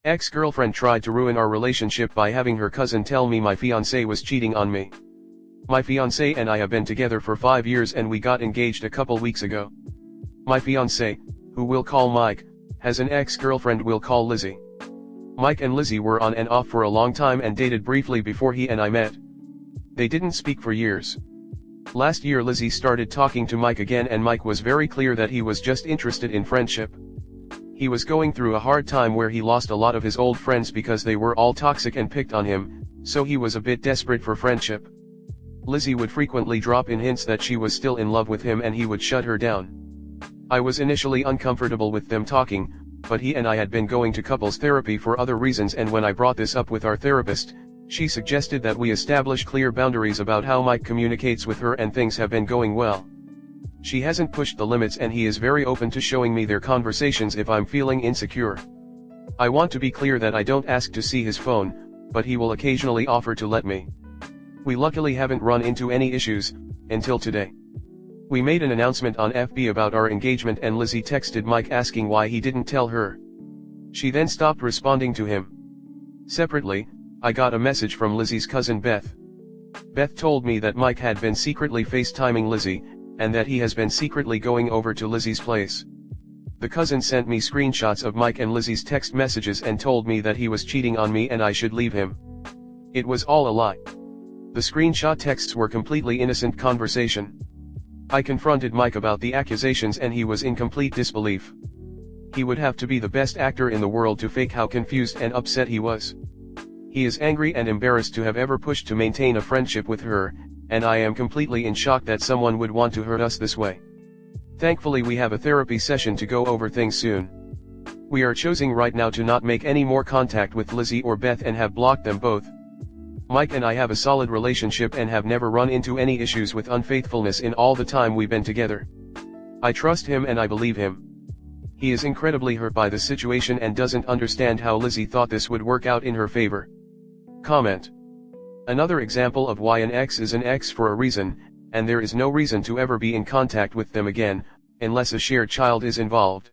Ex-girlfriend tried to ruin our relationship by having her cousin tell me my fiance was cheating on me. My fiance and I have been together for 5 years and we got engaged a couple weeks ago. My fiance, who we'll call Mike, has an ex-girlfriend we'll call Lizzie. Mike and Lizzie were on and off for a long time and dated briefly before he and I met. They didn't speak for years. Last year Lizzie started talking to Mike again and Mike was very clear that he was just interested in friendship. He was going through a hard time where he lost a lot of his old friends because they were all toxic and picked on him, so he was a bit desperate for friendship. Lizzie would frequently drop in hints that she was still in love with him and he would shut her down. I was initially uncomfortable with them talking, but he and I had been going to couples therapy for other reasons, and when I brought this up with our therapist, she suggested that we establish clear boundaries about how Mike communicates with her, and things have been going well. She hasn't pushed the limits and he is very open to showing me their conversations if I'm feeling insecure. I want to be clear that I don't ask to see his phone, but he will occasionally offer to let me. We luckily haven't run into any issues, until today. We made an announcement on FB about our engagement and Lizzie texted Mike asking why he didn't tell her. She then stopped responding to him. Separately, I got a message from Lizzie's cousin Beth. Beth told me that Mike had been secretly FaceTiming Lizzie, and that he has been secretly going over to Lizzie's place. The cousin sent me screenshots of Mike and Lizzie's text messages and told me that he was cheating on me and I should leave him. It was all a lie. The screenshot texts were completely innocent conversation. I confronted Mike about the accusations and he was in complete disbelief. He would have to be the best actor in the world to fake how confused and upset he was. He is angry and embarrassed to have ever pushed to maintain a friendship with her, and I am completely in shock that someone would want to hurt us this way. Thankfully we have a therapy session to go over things soon. We are choosing right now to not make any more contact with Lizzie or Beth and have blocked them both. Mike and I have a solid relationship and have never run into any issues with unfaithfulness in all the time we've been together. I trust him and I believe him. He is incredibly hurt by the situation and doesn't understand how Lizzie thought this would work out in her favor. Comment. Another example of why an ex is an ex for a reason, and there is no reason to ever be in contact with them again, unless a shared child is involved.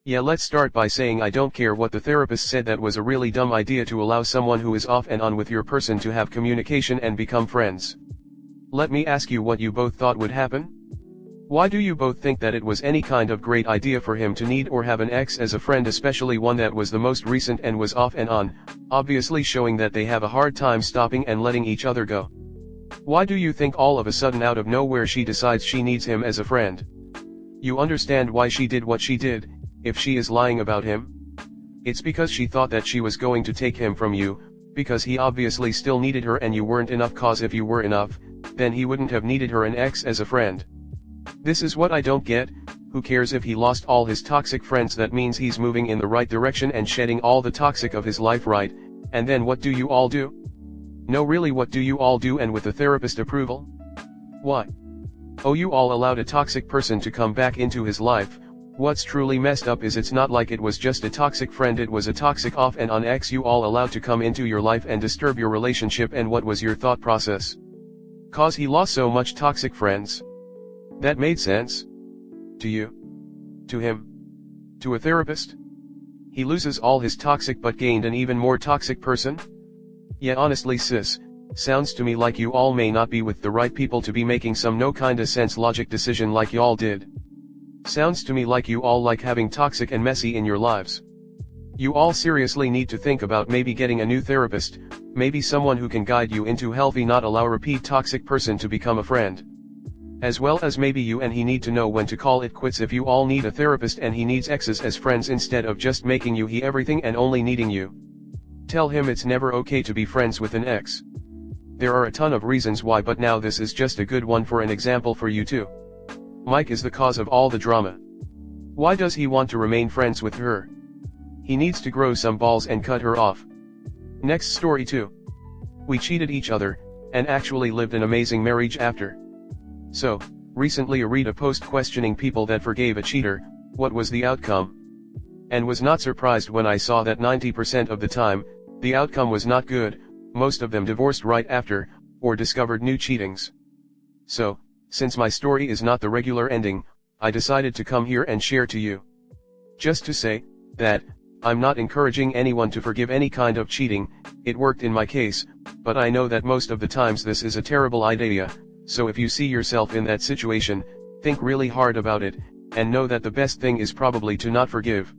Yeah, let's start by saying I don't care what the therapist said, that was a really dumb idea to allow someone who is off and on with your person to have communication and become friends. Let me ask you what you both thought would happen? Why do you both think that it was any kind of great idea for him to need or have an ex as a friend, especially one that was the most recent and was off and on, obviously showing that they have a hard time stopping and letting each other go? Why do you think all of a sudden out of nowhere she decides she needs him as a friend? You understand why she did what she did, if she is lying about him? It's because she thought that she was going to take him from you, because he obviously still needed her and you weren't enough, cause if you were enough, then he wouldn't have needed her an ex as a friend. This is what I don't get. Who cares if he lost all his toxic friends? That means he's moving in the right direction and shedding all the toxic of his life, right? And then what do you all do? No, really, what do you all do, and with the therapist approval? Why? Oh, you all allowed a toxic person to come back into his life. What's truly messed up is it's not like it was just a toxic friend, it was a toxic off and on ex you all allowed to come into your life and disturb your relationship. And what was your thought process? Cause he lost so much toxic friends. That made sense? To you? To him? To a therapist? He loses all his toxic but gained an even more toxic person? Yeah, honestly sis, sounds to me like you all may not be with the right people to be making some no kinda sense logic decision like y'all did. Sounds to me like you all like having toxic and messy in your lives. You all seriously need to think about maybe getting a new therapist, maybe someone who can guide you into healthy, not allow repeat toxic person to become a friend. As well as maybe you and he need to know when to call it quits if you all need a therapist and he needs exes as friends instead of just making you he everything and only needing you. Tell him it's never okay to be friends with an ex. There are a ton of reasons why, but now this is just a good one for an example for you too. Mike is the cause of all the drama. Why does he want to remain friends with her? He needs to grow some balls and cut her off. Next story 2. We cheated each other, and actually lived an amazing marriage after. So, recently I read a post questioning people that forgave a cheater, what was the outcome? And was not surprised when I saw that 90% of the time, the outcome was not good. Most of them divorced right after, or discovered new cheatings. So, since my story is not the regular ending, I decided to come here and share to you. Just to say, that, I'm not encouraging anyone to forgive any kind of cheating, it worked in my case, but I know that most of the times this is a terrible idea, so if you see yourself in that situation, think really hard about it, and know that the best thing is probably to not forgive.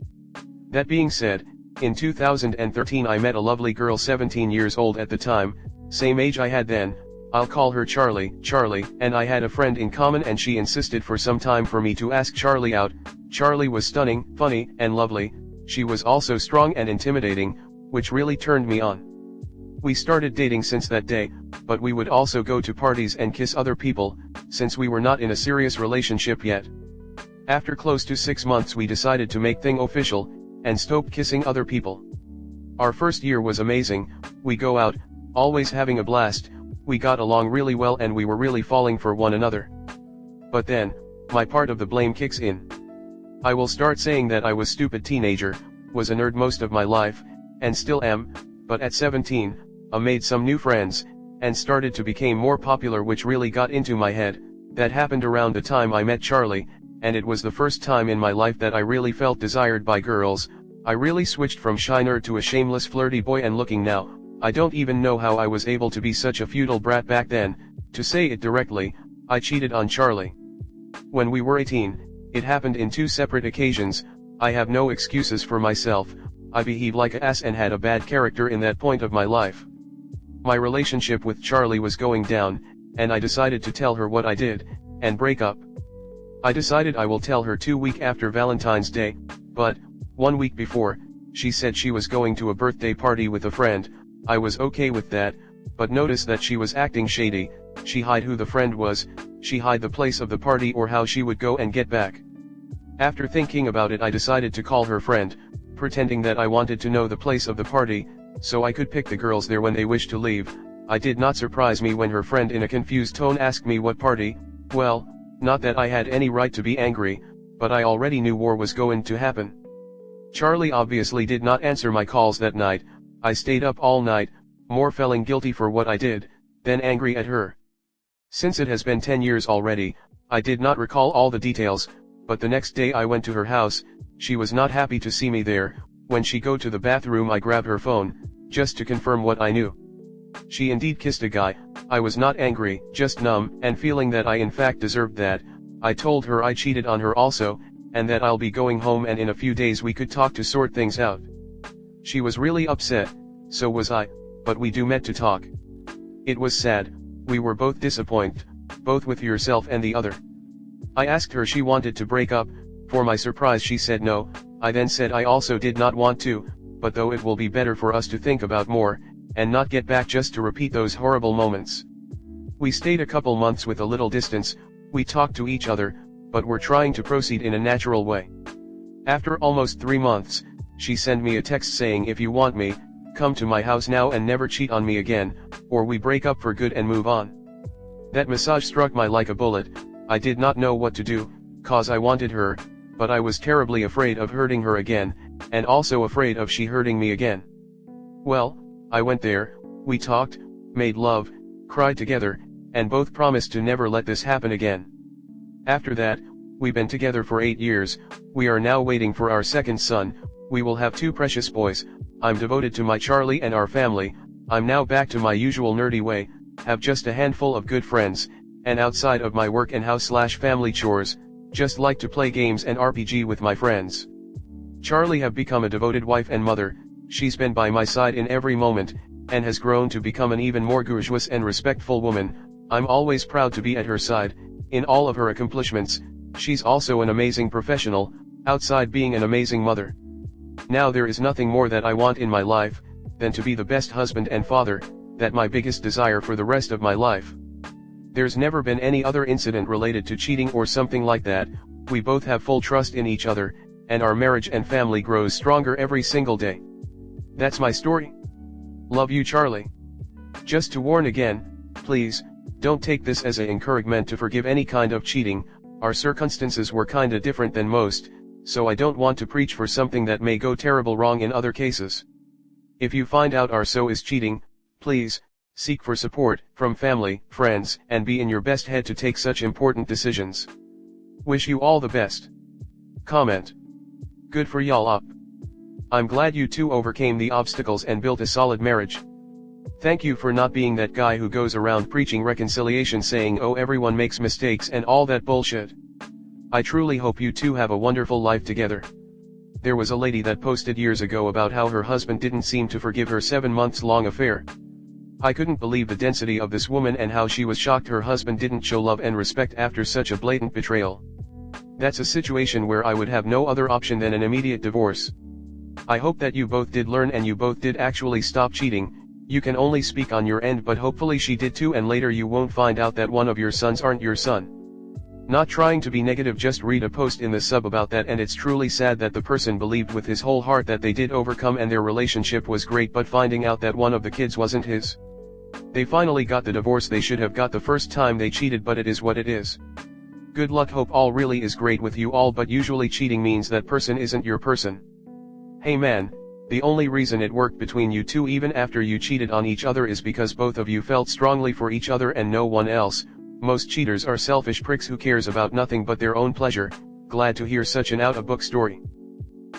That being said, in 2013 I met a lovely girl 17 years old at the time, same age I had then, I'll call her Charlie, and I had a friend in common and she insisted for some time for me to ask Charlie out. Charlie was stunning, funny, and lovely, she was also strong and intimidating, which really turned me on. We started dating since that day, but we would also go to parties and kiss other people, since we were not in a serious relationship yet. After close to 6 months we decided to make thing official, and stopped kissing other people. Our first year was amazing, we go out, always having a blast, we got along really well and we were really falling for one another. But then, my part of the blame kicks in. I will start saying that I was stupid teenager, was a nerd most of my life, and still am, but at 17, I made some new friends, and started to become more popular which really got into my head. That happened around the time I met Charlie, and it was the first time in my life that I really felt desired by girls. I really switched from shy nerd to a shameless flirty boy, and looking now, I don't even know how I was able to be such a feudal brat back then. To say it directly, I cheated on Charlie. When we were 18, it happened in 2 separate occasions. I have no excuses for myself, I behaved like an ass and had a bad character in that point of my life. My relationship with Charlie was going down, and I decided to tell her what I did, and break up. I decided I will tell her 2 weeks after Valentine's Day, but 1 week before, she said she was going to a birthday party with a friend. I was okay with that, but noticed that she was acting shady. She hid who the friend was, she hid the place of the party or how she would go and get back. After thinking about it I decided to call her friend, pretending that I wanted to know the place of the party, so I could pick the girls there when they wished to leave. It did not surprise me when her friend in a confused tone asked me what party. Well, not that I had any right to be angry, but I already knew war was going to happen. Charlie obviously did not answer my calls that night. I stayed up all night, more feeling guilty for what I did, than angry at her. Since it has been 10 years already, I did not recall all the details, but the next day I went to her house. She was not happy to see me there. When she go to the bathroom I grabbed her phone, just to confirm what I knew. She indeed kissed a guy. I was not angry, just numb, and feeling that I in fact deserved that. I told her I cheated on her also, and that I'll be going home and in a few days we could talk to sort things out. She was really upset, so was I, but we met to talk. It was sad, we were both disappointed, both with yourself and the other. I asked her she wanted to break up. For my surprise she said no. I then said I also did not want to, but though it will be better for us to think about more, and not get back just to repeat those horrible moments. We stayed a couple months with a little distance, we talked to each other, but were trying to proceed in a natural way. After almost 3 months, she sent me a text saying if you want me, come to my house now and never cheat on me again, or we break up for good and move on. That message struck me like a bullet. I did not know what to do, cause I wanted her, but I was terribly afraid of hurting her again, and also afraid of she hurting me again. Well, I went there, we talked, made love, cried together, and both promised to never let this happen again. After that, we've been together for 8 years, we are now waiting for our second son, we will have 2 precious boys. I'm devoted to my Charlie and our family. I'm now back to my usual nerdy way, have just a handful of good friends, and outside of my work and house/family chores, just like to play games and RPG with my friends. Charlie have become a devoted wife and mother. She's been by my side in every moment, and has grown to become an even more gorgeous and respectful woman. I'm always proud to be at her side, in all of her accomplishments. She's also an amazing professional, outside being an amazing mother. Now there is nothing more that I want in my life, than to be the best husband and father, that my biggest desire for the rest of my life. There's never been any other incident related to cheating or something like that. We both have full trust in each other, and our marriage and family grows stronger every single day. That's my story. Love you, Charlie. Just to warn again, please, don't take this as an encouragement to forgive any kind of cheating. Our circumstances were kinda different than most, so I don't want to preach for something that may go terrible wrong in other cases. If you find out our so is cheating, please, seek for support from family, friends, and be in your best head to take such important decisions. Wish you all the best. Comment. Good for y'all up. I'm glad you two overcame the obstacles and built a solid marriage. Thank you for not being that guy who goes around preaching reconciliation saying oh everyone makes mistakes and all that bullshit. I truly hope you two have a wonderful life together. There was a lady that posted years ago about how her husband didn't seem to forgive her 7 months long affair. I couldn't believe the density of this woman and how she was shocked her husband didn't show love and respect after such a blatant betrayal. That's a situation where I would have no other option than an immediate divorce. I hope that you both did learn and you both did actually stop cheating. You can only speak on your end but hopefully she did too and later you won't find out that one of your sons aren't your son. Not trying to be negative, just read a post in the sub about that and it's truly sad that the person believed with his whole heart that they did overcome and their relationship was great but finding out that one of the kids wasn't his. They finally got the divorce they should have got the first time they cheated but it is what it is. Good luck, hope all really is great with you all but usually cheating means that person isn't your person. Hey man, the only reason it worked between you two even after you cheated on each other is because both of you felt strongly for each other and no one else. Most cheaters are selfish pricks who cares about nothing but their own pleasure. Glad to hear such an out-of-book story.